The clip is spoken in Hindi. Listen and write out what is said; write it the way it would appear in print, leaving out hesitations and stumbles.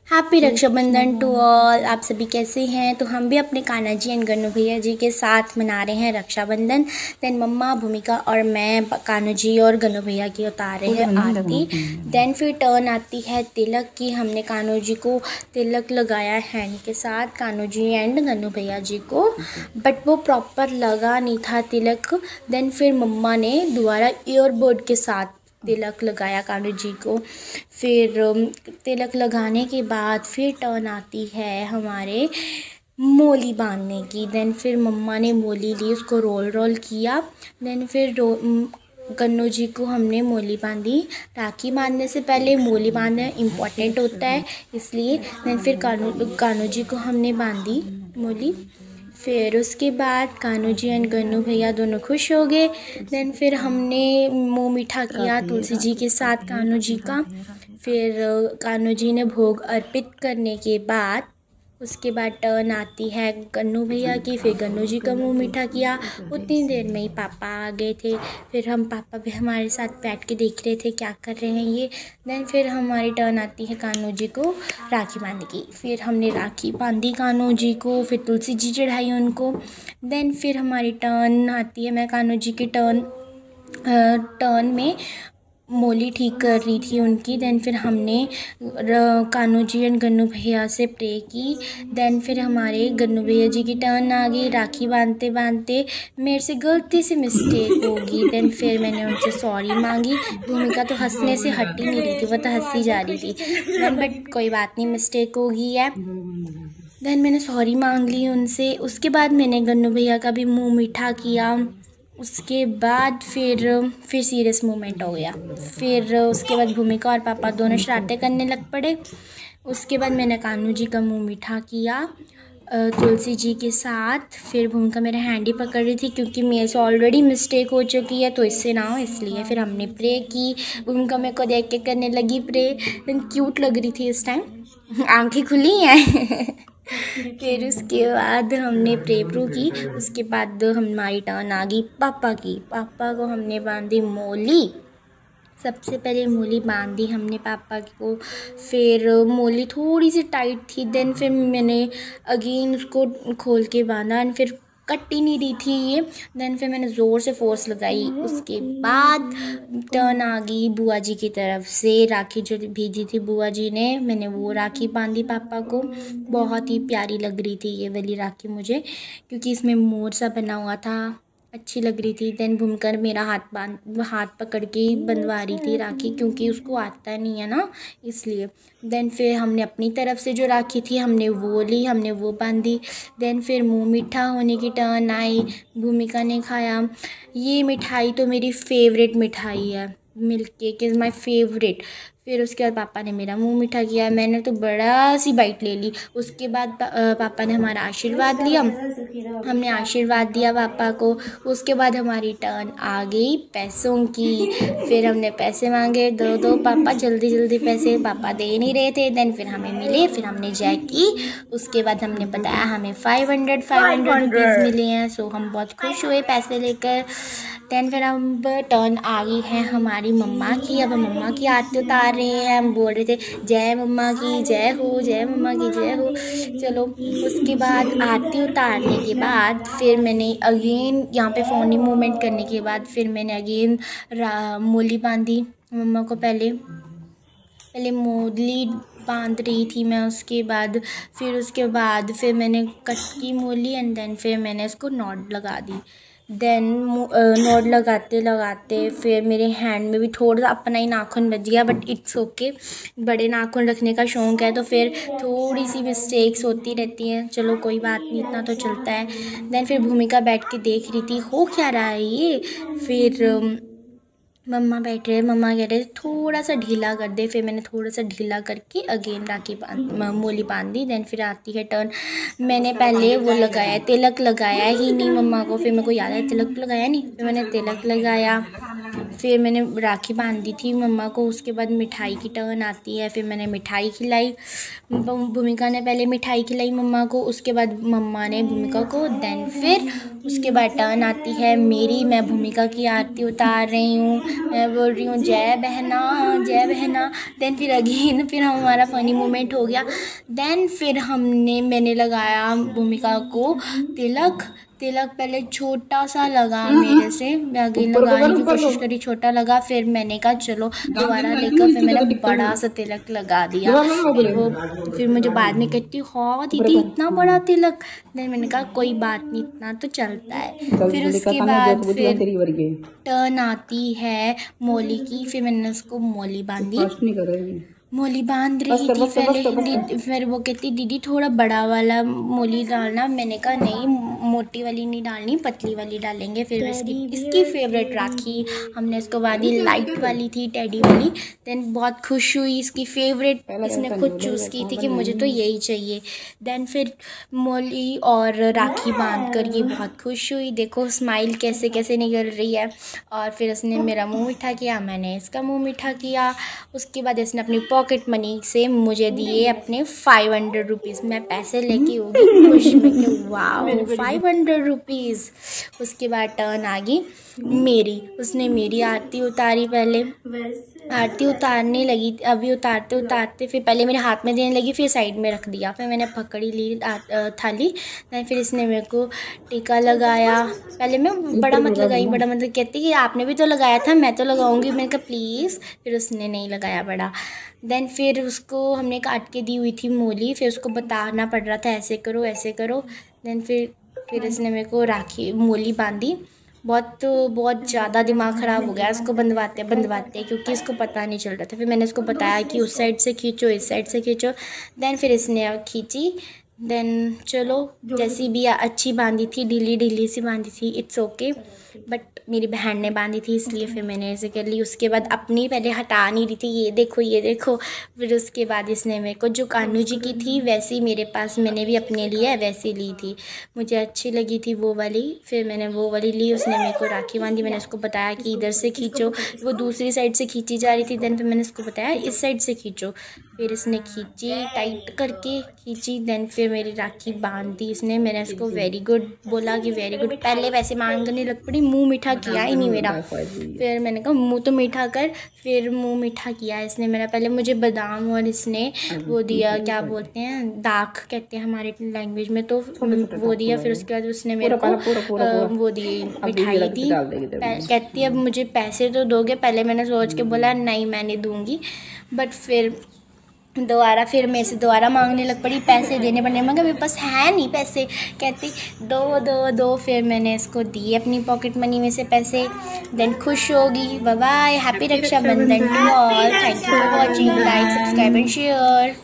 Happy Rakshabandhan to all. आप सभी कैसे हैं? तो हम भी अपने कान्हा जी एंड गन्नू भैया जी के साथ मना रहे हैं रक्षाबंधन। देन मम्मा, भूमिका और मैं कान्हा जी और गन्नू भैया की उतार रहे हैं आरती। देन फिर टर्न आती है तिलक की। हमने कान्हा जी को तिलक लगाया हैंड के साथ, कान्हा जी एंड गन्नू भैया जी को, बट वो प्रॉपर लगा नहीं था तिलक। देन फिर मम्मा ने दोबारा ईयरबड के साथ तिलक लगाया कान्हा जी को। फिर तिलक लगाने के बाद फिर टर्न आती है हमारे मोली बांधने की। देन फिर मम्मा ने मोली ली, उसको रोल किया। देन फिर गन्नू जी को हमने मोली बांधी। राखी बांधने से पहले मोली बांधना इम्पॉर्टेंट होता है, इसलिए। देन फिर कान्हा जी को हमने बांधी मोली। फिर उसके बाद कान्हा जी एंड गन्नू भैया दोनों खुश हो गए। देन फिर हमने मुँह मीठा किया तुलसी जी के साथ कान्हा जी का। फिर कान्हा जी ने भोग अर्पित करने के बाद उसके बाद टर्न आती है गन्नू भैया की। फिर गन्नू जी का मुँह मीठा किया। उतनी देर में ही पापा आ गए थे। फिर हम पापा भी हमारे साथ बैठ के देख रहे थे क्या कर रहे हैं ये। देन फिर हमारी टर्न आती है कान्हा जी को राखी बांधने की। फिर हमने राखी बांधी कान्हा जी को, फिर तुलसी जी चढ़ाई उनको। देन फिर हमारी टर्न आती है, मैं कान्हा जी की टर्न में मोली ठीक कर रही थी उनकी। देन फिर हमने कान्हा जी एंड गन्नू भैया से प्रे की। देन फिर हमारे गन्नू भैया जी की टर्न आ गई। राखी बांधते बांधते मेरे से गलती से मिस्टेक होगी। देन फिर मैंने उनसे सॉरी मांगी। भूमिका तो हंसने से हट ही नहीं रही थी, वो तो हंसी जा रही थी। देन बट कोई बात नहीं, मिस्टेक हो गई है। देन मैंने सॉरी मांग ली उनसे। उसके बाद मैंने गन्नू भैया का भी मुँह मीठा किया। उसके बाद फिर सीरियस मोमेंट हो गया। फिर उसके बाद भूमिका और पापा दोनों शरारतें करने लग पड़े। उसके बाद मैंने कान्हा जी का मुँह मीठा किया तुलसी जी के साथ। फिर भूमिका मेरा हैंड ही पकड़ रही थी क्योंकि मेरे से ऑलरेडी मिस्टेक हो चुकी है, तो इससे ना हो इसलिए। फिर हमने प्रे की। भूमिका मेरे को देख के करने लगी प्रे। देन क्यूट लग रही थी इस टाइम, आंखें खुली हैं। फिर उसके बाद हमने प्रे प्रू की। उसके बाद हमारी टर्न आ गई पापा की। पापा को हमने बांधी मोली। सबसे पहले मोली बांधी हमने पापा को। फिर मोली थोड़ी सी टाइट थी। देन फिर मैंने अगेन उसको खोल के बांधा एंड फिर कट ही नहीं रही थी ये। देन फिर मैंने ज़ोर से फोर्स लगाई। उसके बाद टर्न आ गई बुआ जी की तरफ से। राखी जो भेजी थी बुआ जी ने, मैंने वो राखी बांधी पापा को। बहुत ही प्यारी लग रही थी ये वाली राखी मुझे, क्योंकि इसमें मोर सा बना हुआ था, अच्छी लग रही थी। देन भूमिका मेरा हाथ पकड़ के बंधवा रही थी राखी, क्योंकि उसको आता नहीं है ना, इसलिए। देन फिर हमने अपनी तरफ से जो राखी थी हमने वो ली, हमने वो बांधी। देन फिर मुँह मीठा होने की टर्न आई। भूमिका ने खाया। ये मिठाई तो मेरी फेवरेट मिठाई है, milk cake is my favourite. फिर उसके बाद पापा ने मेरा मुंह मीठा किया। मैंने तो बड़ा सी बाइट ले ली। उसके बाद पापा ने हमारा आशीर्वाद लिया, हमने आशीर्वाद दिया पापा को। उसके बाद हमारी टर्न आ गई पैसों की। फिर हमने पैसे मांगे, दो पापा जल्दी जल्दी पैसे। पापा दे नहीं रहे थे। देन फिर हमें मिले, फिर हमने जैक की। उसके बाद हमने बताया हमें 500 रुपीज़ मिले हैं। सो हम बहुत खुश हुए पैसे लेकर। देन फिर अब टर्न आ गई है हमारी मम्मा की। अब मम्मा की आरती उतार रहे हैं। हम बोल रहे थे जय मम्मा की जय हो, जय मम्मा की जय हो। चलो, उसके बाद आरती उतारने के बाद फिर मैंने अगेन यहाँ पे फ़ोनी मूवमेंट करने के बाद फिर मैंने अगेन मोली बांधी मम्मा को। पहले मोली बांध रही थी मैं। उसके बाद फिर मैंने कट की मोली एंड देन फिर मैंने इसको नॉट लगा दी। देन नॉट लगाते लगाते फिर मेरे हैंड में भी थोड़ा सा अपना ही नाखून बच गया, बट इट्स ओके। बड़े नाखून रखने का शौक़ है तो फिर थोड़ी सी मिस्टेक्स होती रहती हैं, चलो कोई बात नहीं, इतना तो चलता है। देन फिर भूमिका बैठ के देख रही थी हो क्या रहा है ये। फिर मम्मा बैठ रहे, मम्मा कह रहे थोड़ा सा ढीला कर दे। फिर मैंने थोड़ा सा ढीला करके अगेन मोली बांध दी। देन फिर आती है टर्न। मैंने पहले वो लगाया, तिलक लगाया ही नहीं मम्मा को। फिर मेरे को याद है तिलक लगाया नहीं, फिर मैंने तिलक लगाया। फिर मैंने राखी बांधी थी मम्मा को। उसके बाद मिठाई की टर्न आती है। फिर मैंने मिठाई खिलाई। भूमिका ने पहले मिठाई खिलाई मम्मा को, उसके बाद मम्मा ने भूमिका को। देन फिर उसके बाद टर्न आती है मेरी, मैं भूमिका की आरती उतार रही हूँ, मैं बोल रही हूँ जय बहना जय बहना। देन फिर अगेन फिर हमारा फ़नी मोमेंट हो गया। देन फिर मैंने लगाया भूमिका को तिलक पहले छोटा सा लगा मेरे से, मैं अगेन लगाने की कोशिश करी, छोटा लगा, फिर मैंने कहा चलो दोबारा लेकर फिर मैंने बड़ा सा तिलक लगा दिया। फिर मुझे बाद में कहती हाँ दीदी इतना बड़ा तिलक। देन मैंने कहा कोई बात नहीं, इतना तो चलता है। फिर उसके बाद फिर टर्न आती है मोली की, फिर मैंने उसको मोली बांधी, मोली बांध रही थी पहले। फिर वो कहती दीदी थोड़ा बड़ा वाला मोली डालना। मैंने कहा नहीं मोटी वाली नहीं डालनी, पतली वाली डालेंगे। फिर इसकी फेवरेट राखी हमने इसको बांधी, लाइट वाली थी, टेडी वाली। देन बहुत खुश हुई, इसकी फेवरेट इसने खुद चूज़ की थी कि मुझे तो यही चाहिए। देन फिर मोली और राखी बांध कर ये बहुत खुश हुई, देखो स्माइल कैसे कैसे निकल रही है। और फिर उसने मेरा मुँह मीठा किया, मैंने इसका मुँह मीठा किया। उसके बाद इसने अपनी पॉकेट मनी से मुझे दिए अपने 500 रुपीज़। मैं पैसे लेके होगी खुश में कि वाह 500 रुपीज़। उसके बाद टर्न आ गई मेरी, उसने मेरी आरती उतारी, पहले आरती उतारने लगी, अभी उतारते उतारते फिर पहले मेरे हाथ में देने लगी, फिर साइड में रख दिया, फिर मैंने पकड़ी ली थाली। दैन फिर इसने मेरे को टीका लगाया। पहले मैं बड़ा मत लगाई, बड़ा मत कहती कि आपने भी तो लगाया था, मैं तो लगाऊंगी। मैंने कहा प्लीज़, फिर उसने नहीं लगाया बड़ा। देन फिर उसको हमने काट के दी हुई थी मूली, फिर उसको बताना पड़ रहा था ऐसे करो ऐसे करो। देन फिर इसने मेरे को राखी मूली बांधी। बहुत ज़्यादा दिमाग ख़राब हो गया इसको बंधवाते क्योंकि इसको पता नहीं चल रहा था। फिर मैंने इसको बताया कि उस साइड से खींचो, इस साइड से खींचो। देन फिर इसने खींची। देन चलो जैसी भी अच्छी बांधी थी, ढीली सी बांधी थी, इट्स ओके। बट मेरी बहन ने बांधी थी इसलिए फिर मैंने ऐसे कर ली। उसके बाद अपनी पहले हटा नहीं रही थी, ये देखो। फिर उसके बाद इसने मेरे को जो कान्हू जी की थी वैसी मेरे पास मैंने भी अपने लिए वैसी ली थी, मुझे अच्छी लगी थी वो वाली, फिर मैंने वो वाली ली। उसने मेरे को राखी बांधी, मैंने उसको बताया कि इधर से खींचो, वो दूसरी साइड से खींची जा रही थी। देन फिर मैंने उसको बताया इस साइड से खींचो, फिर इसने खींची, टाइट करके खींची। देन फिर मेरी राखी बांध दी इसने। मैंने उसको वेरी गुड बोला कि वेरी गुड। पहले वैसे मांगने लग पड़ी, मुंह मीठा किया ही नहीं मेरा। फिर मैंने कहा मुंह तो मीठा कर, फिर मुंह मीठा किया इसने मेरा। पहले मुझे बादाम और इसने वो दिया, क्या बोलते हैं, दाख कहते हैं हमारे लैंग्वेज में, तो वो दिया। फिर उसके बाद उसने मेरे को वो दी, मिठाई दी। कहती अब मुझे पैसे तो दोगे। पहले मैंने सोच के बोला नहीं मैं नहीं दूँगी, बट फिर मेरे से दोबारा मांगने लग पड़ी, पैसे देने पड़ने। मगर मेरे पास है नहीं पैसे, कहती दो। फिर मैंने इसको दिए अपनी पॉकेट मनी में से पैसे। देन खुश होगी। Bye bye, happy Rakshabandhan to all, thank you for watching, like subscribe and share.